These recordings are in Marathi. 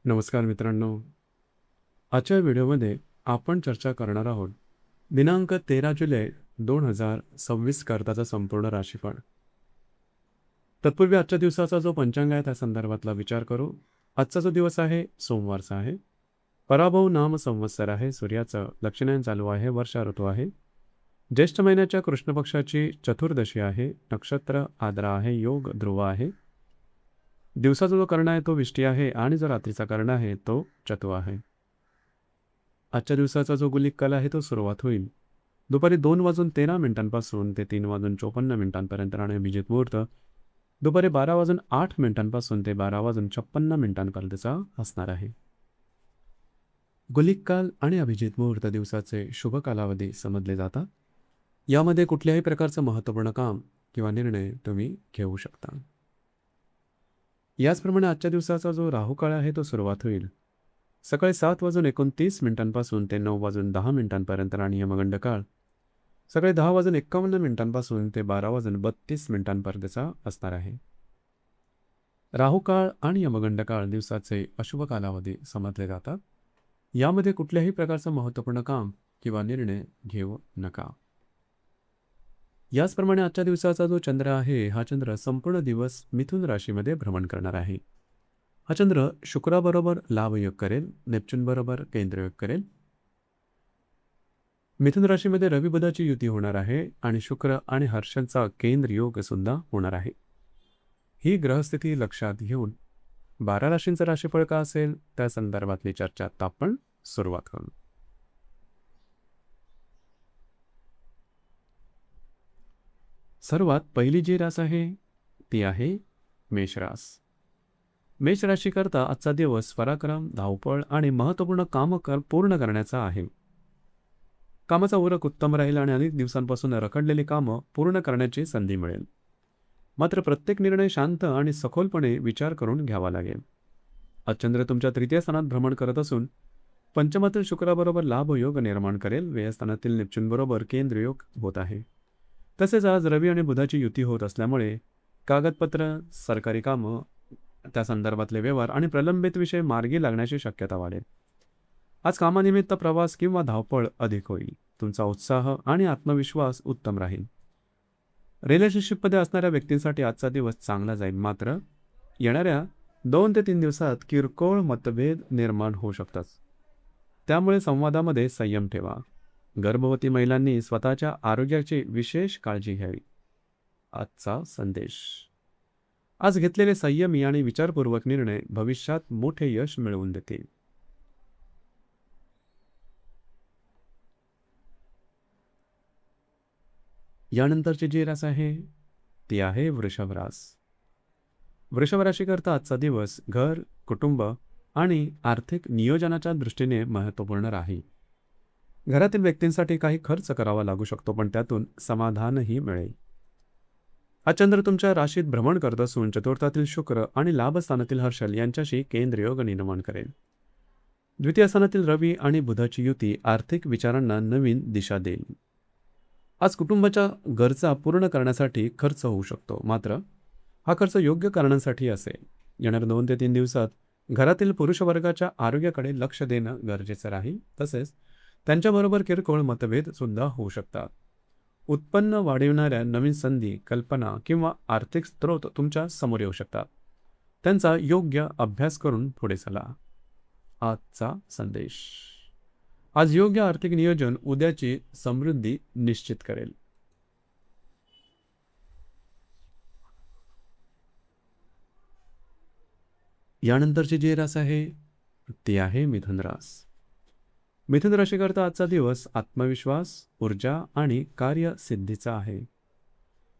नमस्कार मित्रांनो. आजच्या व्हिडिओमध्ये आपण चर्चा करणार आहोत दिनांक 13 जुलै 2026 करताचा संपूर्ण राशीफळ. तत्पूर्वी आजच्या दिवसाचा जो पंचांग आहे त्या संदर्भातला विचार करू. आजचा जो दिवस आहे सोमवारचा आहे. पराभव नाम संवत्सर आहे. सूर्याचं दक्षिणायन चालू आहे. वर्षा ऋतू आहे. ज्येष्ठ महिन्याच्या कृष्ण पक्षाची चतुर्दशी आहे. नक्षत्र आद्रा आहे. योग ध्रुव आहे. दिवसाचा जो कर्ण आहे तो विष्टी आहे आणि जो रात्रीचा कर्ण आहे तो चतु आहे. आजच्या दिवसाचा जो गुलिक काल आहे तो सुरुवात होईल दुपारी 2:13 ते 3:54 आणि अभिजित मुहूर्त दुपारी 12:08 ते 12:56 असणार आहे. गुलिक काल आणि अभिजित मुहूर्त दिवसाचे शुभ कालावधी समजले जातात. यामध्ये कुठल्याही प्रकारचं महत्त्वपूर्ण काम किंवा निर्णय तुम्ही घेऊ शकता. याचप्रमाणे आजच्या दिवसाचा जो राहुकाळ आहे तो सुरुवात होईल सकाळी 7:29 ते 9:10 आणि यमगंड काळ सकाळी 10:51 ते 12:32 असणार आहे. राहुकाळ आणि यमगंड काळ दिवसाचे अशुभ कालावधी समजले जातात. यामध्ये कुठल्याही प्रकारचं महत्त्वपूर्ण काम किंवा निर्णय घेऊ नका. याचप्रमाणे आजच्या दिवसाचा जो चंद्र आहे हा चंद्र संपूर्ण दिवस मिथुन राशीमध्ये भ्रमण करणार आहे. हा चंद्र शुक्राबरोबर लाभयोग करेल. नेपच्यून बरोबर केंद्रयोग करेल. मिथुन राशीमध्ये रवी बुधाची युती होणार आहे आणि शुक्र आणि हर्षणचा केंद्र योग सुद्धा होणार आहे. ही ग्रहस्थिती लक्षात घेऊन 12 राशींचं राशीफळ का असेल त्या संदर्भातली चर्चा आता आपण सुरुवात करू. सर्वात पहिली जी रास आहे ती आहे मेषरास. मेष राशीकरता आजचा दिवस पराक्रम, धावपळ आणि महत्त्वपूर्ण कामं पूर्ण करण्याचा आहे. कामाचा उरक उत्तम राहील आणि अनेक दिवसांपासून रखडलेली कामं पूर्ण करण्याची संधी मिळेल. मात्र प्रत्येक निर्णय शांत आणि सखोलपणे विचार करून घ्यावा लागेल. आज चंद्र तुमच्या तृतीय स्थानात भ्रमण करत असून पंचमातील शुक्राबरोबर लाभयोग निर्माण करेल. व्ययस्थानातील नेपच्यूनबरोबर केंद्रयोग होत आहे. तसेच आज रवी आणि बुधाची युती होत असल्यामुळे कागदपत्र, सरकारी कामं, त्या संदर्भातले व्यवहार आणि प्रलंबित विषय मार्गी लागण्याची शक्यता वाढेल. आज कामानिमित्त प्रवास किंवा धावपळ अधिक होईल. तुमचा उत्साह आणि आत्मविश्वास उत्तम राहील. रिलेशनशिपमध्ये असणाऱ्या व्यक्तींसाठी आजचा दिवस चांगला जाईल. मात्र येणाऱ्या 2 ते 3 दिवसात किरकोळ मतभेद निर्माण होऊ शकतात. त्यामुळे संवादामध्ये संयम ठेवा. गर्भवती महिलांनी स्वतःच्या आरोग्याची विशेष काळजी घ्यावी. आजचा संदेश. आज घेतलेले संयमी आणि विचारपूर्वक निर्णय भविष्यात मोठे यश मिळवून देतील. यानंतरची जी रास आहे ती आहे वृषभ रास. वृषभ राशीकरता आजचा दिवस घर, कुटुंब आणि आर्थिक नियोजनाच्या दृष्टीने महत्त्वपूर्ण राहील. घरातील व्यक्तींसाठी काही खर्च करावा लागू शकतो, पण त्यातून समाधानही मिळेल. हा चंद्र तुमच्या राशीत भ्रमण करत असून चतुर्थातील शुक्र आणि लाभस्थानातील हर्षल यांच्याशी केंद्रयोग निर्माण करेल. द्वितीय स्थानातील रवी आणि बुधाची युती आर्थिक विचारांना नवीन दिशा देईल. आज कुटुंबाच्या गरजा पूर्ण करण्यासाठी खर्च होऊ शकतो, मात्र हा खर्च योग्य कारणांसाठी असेल. येणाऱ्या 2 ते 3 दिवसात घरातील पुरुष वर्गाच्या आरोग्याकडे लक्ष देणं गरजेचं राहील. तसेच त्यांच्याबरोबर किरकोळ मतभेद सुद्धा होऊ शकतात. उत्पन्न वाढविणाऱ्या नवीन संधी, कल्पना किंवा आर्थिक स्रोत तुमच्या समोर येऊ शकतात. त्यांचा योग्य अभ्यास करून पुढे चला. आजचा संदेश. आज योग्य आर्थिक नियोजन उद्याची समृद्धी निश्चित करेल. यानंतरची जी रास आहे ती आहे मिथुन रास. मिथुन राशीकरता आजचा दिवस आत्मविश्वास, ऊर्जा आणि कार्यसिद्धीचा आहे.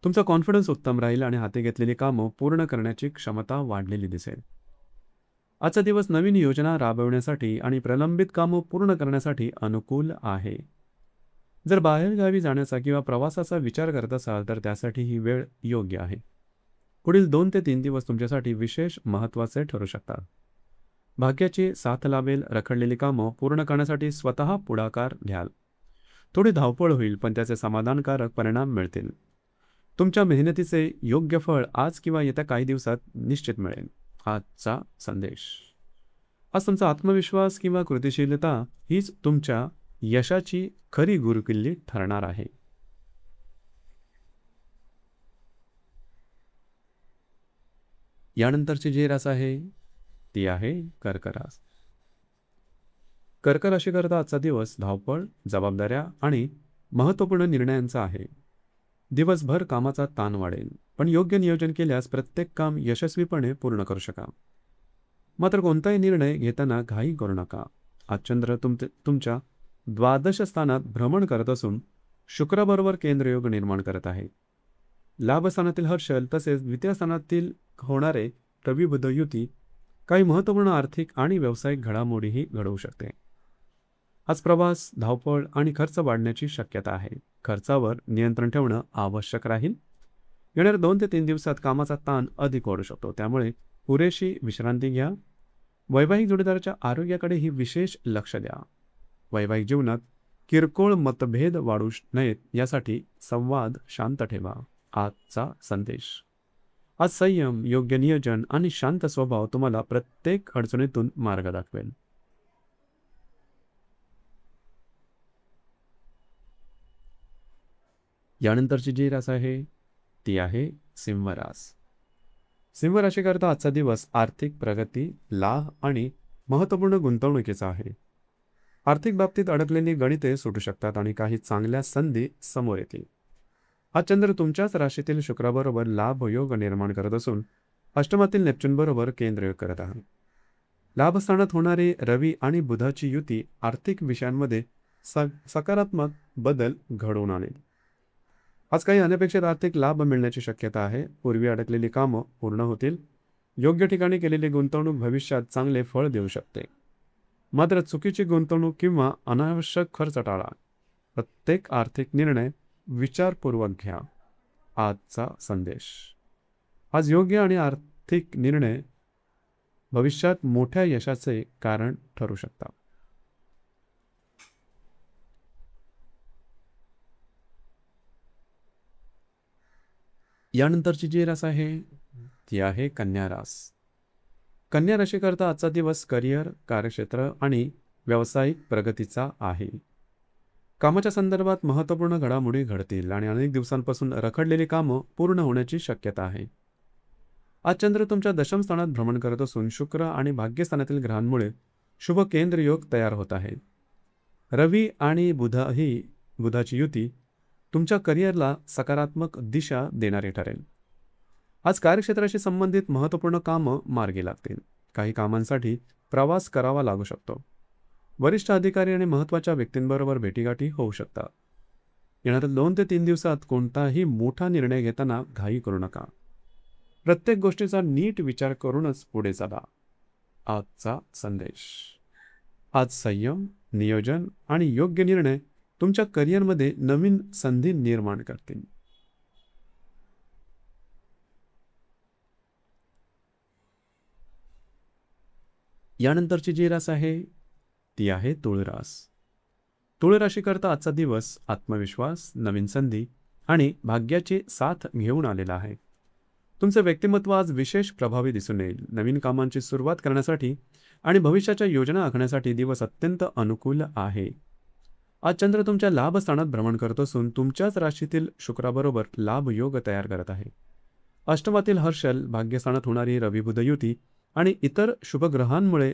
तुमचा कॉन्फिडन्स उत्तम राहील आणि हाती घेतलेली कामं पूर्ण करण्याची क्षमता वाढलेली दिसेल. आजचा दिवस नवीन योजना राबवण्यासाठी आणि प्रलंबित कामं पूर्ण करण्यासाठी अनुकूल आहे. जर बाहेरगावी जाण्याचा किंवा प्रवासाचा विचार करत असाल तर त्यासाठी ही वेळ योग्य आहे. पुढील 2 ते 3 दिवस तुमच्यासाठी विशेष महत्त्वाचे ठरू शकतात. भाग्याची साथ लाभेल. रखडलेली कामं पूर्ण करण्यासाठी स्वतः पुढाकार घ्याल. थोडी धावपळ होईल, पण त्याचे समाधानकारक परिणाम मिळतील. तुमच्या मेहनतीचे योग्य फळ आज किंवा येत्या काही दिवसात निश्चित मिळेल. आजचा संदेश. आज तुमचा आत्मविश्वास किंवा कृतिशीलता हीच तुमच्या यशाची खरी गुरुकिल्ली ठरणार आहे. यानंतरची जी रास आहे ती आहे कर्क रास. कर्क राशीकरता आजचा दिवस धावपळ, जबाबदाऱ्या आणि महत्त्वपूर्ण निर्णयांचा आहे. दिवसभर कामाचा ताण वाढेल, पण योग्य नियोजन केल्यास प्रत्येक काम यशस्वीपणे पूर्ण करू शकाल. मात्र कोणताही निर्णय घेताना घाई करू नका. आज चंद्र तुमच्या द्वादश स्थानात भ्रमण करत असून शुक्राबरोबर केंद्रयोग निर्माण करत आहे. लाभस्थानातील हर्षल तसेच द्वितीय स्थानातील होणारे रवी बुध युती काही महत्त्वपूर्ण आर्थिक आणि व्यावसायिक घडामोडीही घडवू शकते. आज प्रवास, धावपळ आणि खर्च वाढण्याची शक्यता आहे. खर्चावर नियंत्रण ठेवणं आवश्यक राहील. येणाऱ्या 2 ते 3 दिवसात कामाचा ताण अधिक वाढू शकतो, त्यामुळे पुरेशी विश्रांती घ्या. वैवाहिक जोडीदाराच्या आरोग्याकडेही विशेष लक्ष द्या. वैवाहिक जीवनात किरकोळ मतभेद वाढू नयेत यासाठी संवाद शांत ठेवा. आजचा संदेश. आज संयम, योग्य नियोजन आणि शांत स्वभाव तुम्हाला प्रत्येक अडचणीतून मार्ग दाखवेल. यानंतरची जी रास आहे ती आहे सिंह रास. सिंह राशीकरता आजचा दिवस आर्थिक प्रगती, लाभ आणि महत्त्वपूर्ण गुंतवणुकीचा आहे. आर्थिक बाबतीत अडकलेली गणिते सुटू शकतात आणि काही चांगल्या संधी समोर येतील. आज चंद्र तुमच्याच राशीतील शुक्राबरोबर लाभयोग निर्माण करत असून अष्टमातील नेपच्यूनबरोबर केंद्रयोग करत आहे. लाभस्थानात होणारी रवी आणि बुधाची युती आर्थिक विषयांमध्ये सकारात्मक बदल घडवून आणेल. आज काही अनपेक्षित आर्थिक लाभ मिळण्याची शक्यता आहे. पूर्वी अडकलेली कामं पूर्ण होतील. योग्य ठिकाणी केलेली गुंतवणूक भविष्यात चांगले फळ देऊ शकते. मात्र चुकीची गुंतवणूक किंवा अनावश्यक खर्च टाळा. प्रत्येक आर्थिक निर्णय विचारपूर्वक घ्या. आजचा संदेश. आज योग्य आणि आर्थिक निर्णय भविष्यात मोठ्या यशाचे कारण ठरू शकतात. यानंतरची जी रास आहे ती आहे कन्या रास. कन्या राशीकरता आजचा दिवस करिअर, कार्यक्षेत्र आणि व्यावसायिक प्रगतीचा आहे. कामाच्या संदर्भात महत्त्वपूर्ण घडामोडी घडतील आणि अनेक दिवसांपासून रखडलेली कामं पूर्ण होण्याची शक्यता आहे. आज चंद्र तुमच्या दशम स्थानात भ्रमण करत असून शुक्र आणि भाग्यस्थानातील ग्रहांमुळे शुभ केंद्र योग तयार होत आहे. रवी आणि बुधाची युती तुमच्या करिअरला सकारात्मक दिशा देणारी ठरेल. आज कार्यक्षेत्राशी संबंधित महत्त्वपूर्ण कामं मार्गी लागतील. काही कामांसाठी प्रवास करावा लागू शकतो. वरिष्ठ अधिकारी आणि महत्त्वाच्या व्यक्तींबरोबर भेटीगाठी होऊ शकतात. येणाऱ्या 2 ते 3 दिवसात कोणताही मोठा निर्णय घेताना घाई करू नका. प्रत्येक गोष्टीचा नीट विचार करूनच पुढे चला. आजचा संदेश. आज संयम, नियोजन आणि योग्य निर्णय तुमच्या करिअरमध्ये नवीन संधी निर्माण करतील. यानंतरची जी रास आहे ती आहे तुळ रास. तुळ राशीकरता आजचा दिवस आत्मविश्वास, नवीन संधी आणि भाग्याची साथ घेऊन आलेला आहे. तुमचं व्यक्तिमत्व आज विशेष प्रभावी दिसून येईल. नवीन कामांची सुरुवात करण्यासाठी आणि भविष्याच्या योजना आखण्यासाठी दिवस अत्यंत अनुकूल आहे. आज चंद्र तुमच्या लाभस्थानात भ्रमण करत असून तुमच्याच राशीतील शुक्राबरोबर लाभयोग तयार करत आहे. अष्टमातील हर्षल, भाग्यस्थानात होणारी रविबुध युती आणि इतर शुभग्रहांमुळे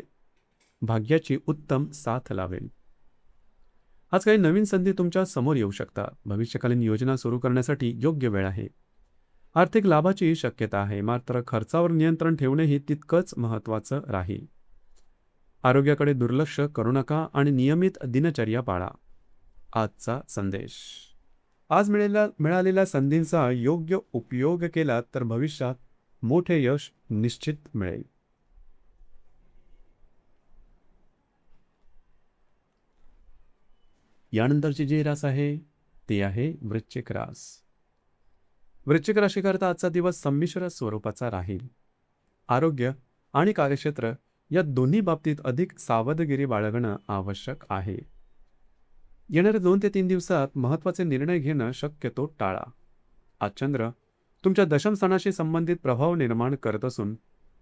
भाग्याची उत्तम साथ लावेल. आज काही नवीन संधी तुमच्या समोर येऊ शकतात. भविष्यकालीन योजना सुरू करण्यासाठी योग्य वेळ आहे. आर्थिक लाभाची शक्यता आहे, मात्र खर्चावर नियंत्रण ठेवणेही तितकंच महत्त्वाचं राहील. आरोग्याकडे दुर्लक्ष करू नका आणि नियमित दिनचर्या पाळा. आजचा संदेश. आज मिळालेल्या संधींचा योग्य उपयोग केला तर भविष्यात मोठे यश निश्चित मिळेल. यानंतरची जी रास आहे ती आहे वृश्चिक रास. वृश्चिक राशीकरता आजचा दिवस संमिश्र स्वरूपाचा राहील. आरोग्य आणि कार्यक्षेत्र या दोन्ही बाबतीत अधिक सावधगिरी बाळगणं आवश्यक आहे. येणाऱ्या 2 ते 3 दिवसात महत्त्वाचे निर्णय घेणं शक्यतो टाळा. आज चंद्र तुमच्या दशमस्थानाशी संबंधित प्रभाव निर्माण करत असून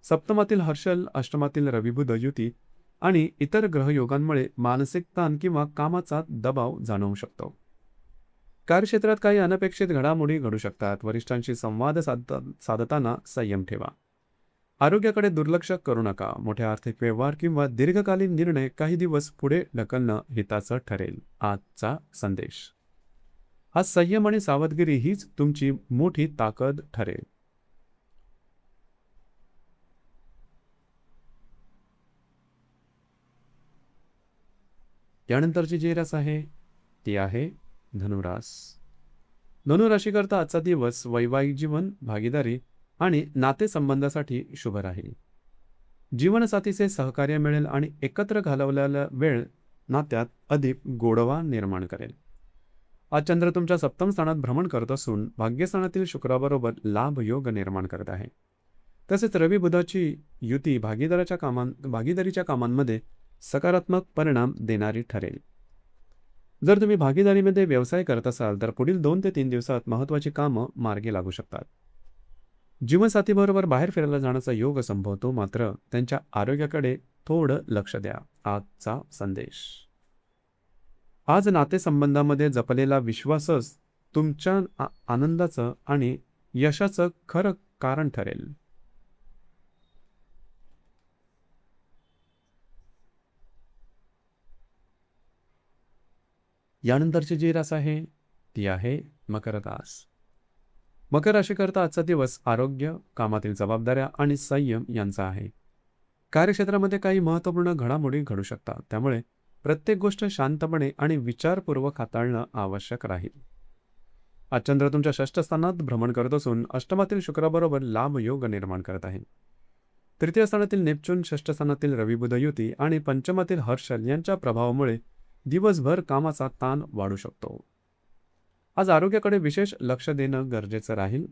सप्तमातील हर्षल, अष्टमातील रविबुध युती आणि इतर ग्रहयोगांमुळे मानसिक ताण किंवा कामाचा दबाव जाणवू शकतो. कार्यक्षेत्रात काही अनपेक्षित घडामोडी घडू शकतात. वरिष्ठांशी संवाद साधताना संयम ठेवा. आरोग्याकडे दुर्लक्ष करू नका. मोठे आर्थिक व्यवहार किंवा दीर्घकालीन निर्णय काही दिवस पुढे ढकलणं हिताचं ठरेल. आजचा संदेश. हा संयम आणि सावधगिरी हीच तुमची मोठी ताकद ठरेल. त्यानंतरची जी रास आहे ती आहे धनुरास. धनुराशीकरता आजचा दिवस वैवाहिक जीवन, भागीदारी आणि नातेसंबंधासाठी शुभ राहील. जीवनसाथीचे सहकार्य मिळेल आणि एकत्र घालवलेला वेळ नात्यात अधिक गोडवा निर्माण करेल. आज चंद्र तुमच्या सप्तम स्थानात भ्रमण करत असून भाग्यस्थानातील शुक्राबरोबर लाभ योग निर्माण करत आहे. तसेच रवी बुधाची युती भागीदारीच्या कामांमध्ये सकारात्मक परिणाम देणारी ठरेल. जर तुम्ही भागीदारीमध्ये व्यवसाय करत असाल तर पुढील 2 ते 3 दिवसात महत्त्वाची कामं मार्गी लागू शकतात. जीवनसाथीबरोबर बाहेर फिरायला जाण्याचा योग संभवतो, मात्र त्यांच्या आरोग्याकडे थोडं लक्ष द्या. आजचा संदेश. आज नातेसंबंधामध्ये जपलेला विश्वासच तुमच्या आनंदाचं आणि यशाचं खरं कारण ठरेल. यानंतरची जी रास आहे ती आहे मकर रास. मकर राशीकरता आजचा दिवस आरोग्य, कामातील जबाबदाऱ्या आणि संयम यांचा आहे. कार्यक्षेत्रामध्ये काही महत्त्वपूर्ण घडामोडी घडू शकतात, त्यामुळे प्रत्येक गोष्ट शांतपणे आणि विचारपूर्वक हाताळणं आवश्यक राहील. आज चंद्र तुमच्या षष्ठ स्थानात भ्रमण करत असून अष्टमातील शुक्राबरोबर लाभ योग निर्माण करत आहे. तृतीय स्थानातील नेपच्यून, षष्ठ स्थानातील रवी बुध युती आणि पंचमातील हर्षल यांच्या प्रभावामुळे दिवसभर कामाचा ताण वाढू शकतो. आज आरोग्याकडे विशेष लक्ष देणं गरजेचं राहील.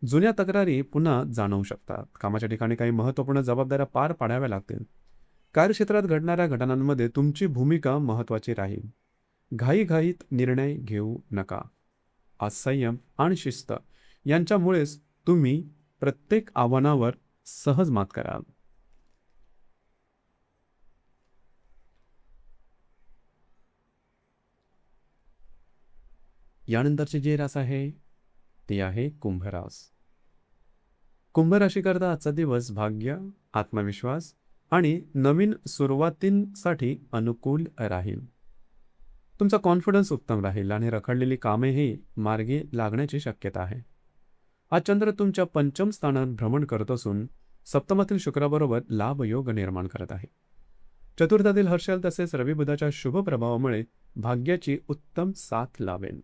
जुन्या तक्रारी पुन्हा जाणवू शकतात. कामाच्या ठिकाणी काही महत्त्वपूर्ण जबाबदाऱ्या पार पाडाव्या लागतील. कार्यक्षेत्रात घडणाऱ्या घटनांमध्ये तुमची भूमिका महत्त्वाची राहील. घाईघाईत निर्णय घेऊ नका. आज संयम आणि शिस्त यांच्यामुळेच तुम्ही प्रत्येक आव्हानावर सहज मात कराल. यानंतरची जी रास आहे ती आहे कुंभ रास. कुंभ राशीकरता आजचा दिवस भाग्य, आत्मविश्वास आणि नवीन सुरुवातींसाठी अनुकूल राहील. तुमचा कॉन्फिडन्स उत्तम राहील आणि रखडलेली कामेही मार्गी लागण्याची शक्यता आहे. आज चंद्र तुमच्या पंचम स्थानात भ्रमण करत असून सप्तमातील शुक्राबरोबर लाभ योग निर्माण करत आहे. चतुर्थातील हर्षल तसेच रवी बुधाच्या शुभ प्रभावामुळे भाग्याची उत्तम साथ लावेल.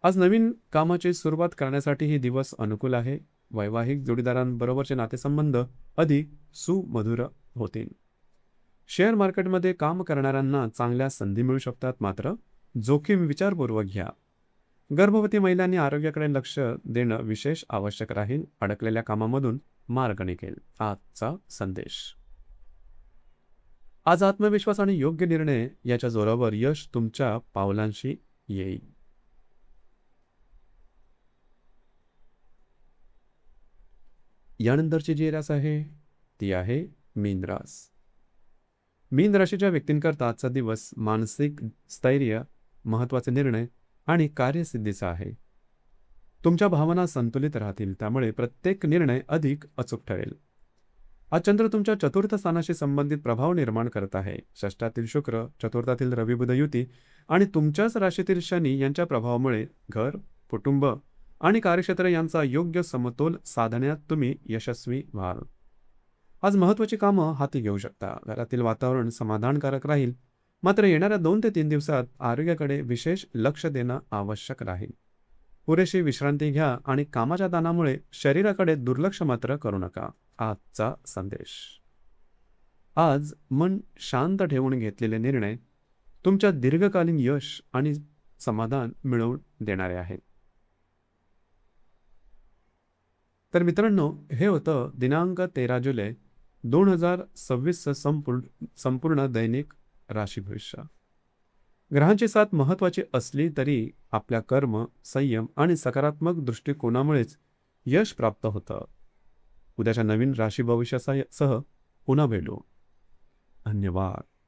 आज नवीन कामाची सुरुवात करण्यासाठी दिवस अनुकूल आहे. वैवाहिक जोडीदारांबरोबरचे नातेसंबंध अधिक सुमधुर होतील. शेअर मार्केटमध्ये काम करणाऱ्यांना चांगल्या संधी मिळू शकतात, मात्र जोखीम विचारपूर्वक घ्या. गर्भवती महिलांनी आरोग्याकडे लक्ष देणं विशेष आवश्यक राहील. अडकलेल्या कामामधून मार्ग निघेल. आजचा संदेश. आज आत्मविश्वास आणि योग्य निर्णय याच्या जोरावर यश तुमच्या पावलांशी येईल. यानंतरची जी रास आहे ती आहे मीन रास. मीन राशीच्या व्यक्तींकरता आजचा दिवस मानसिक स्थैर्य, महत्त्वाचे निर्णय आणि कार्यसिद्धीचा आहे. तुमच्या भावना संतुलित राहतील, त्यामुळे प्रत्येक निर्णय अधिक अचूक ठरेल. आज चंद्र तुमच्या चतुर्थ स्थानाशी संबंधित प्रभाव निर्माण करत आहे. षष्ठातील शुक्र, चतुर्थातील रवी बुध युती आणि तुमच्याच राशीतील शनी यांच्या प्रभावामुळे घर, कुटुंब आणि कार्यक्षेत्र यांचा योग्य समतोल साधण्यात तुम्ही यशस्वी व्हाल. आज महत्त्वाची कामं हाती घेऊ शकता. घरातील वातावरण समाधानकारक राहील, मात्र येणाऱ्या 2 ते 3 दिवसात आरोग्याकडे विशेष लक्ष देणं आवश्यक राहील. पुरेशी विश्रांती घ्या आणि कामाच्या ताणामुळे शरीराकडे दुर्लक्ष मात्र करू नका. आजचा संदेश. आज मन शांत ठेवून घेतलेले निर्णय तुमच्या दीर्घकालीन यश आणि समाधान मिळवून देणारे आहेत. तर मित्रांनो, हे होतं दिनांक 13 जुलै 2026 संपूर्ण दैनिक राशी भविष्य. ग्रहांची साथ महत्त्वाची असली तरी आपल्या कर्म, संयम आणि सकारात्मक दृष्टिकोनामुळेच यश प्राप्त होतं. उद्याच्या नवीन राशी भविष्यासह पुन्हा भेटू. धन्यवाद.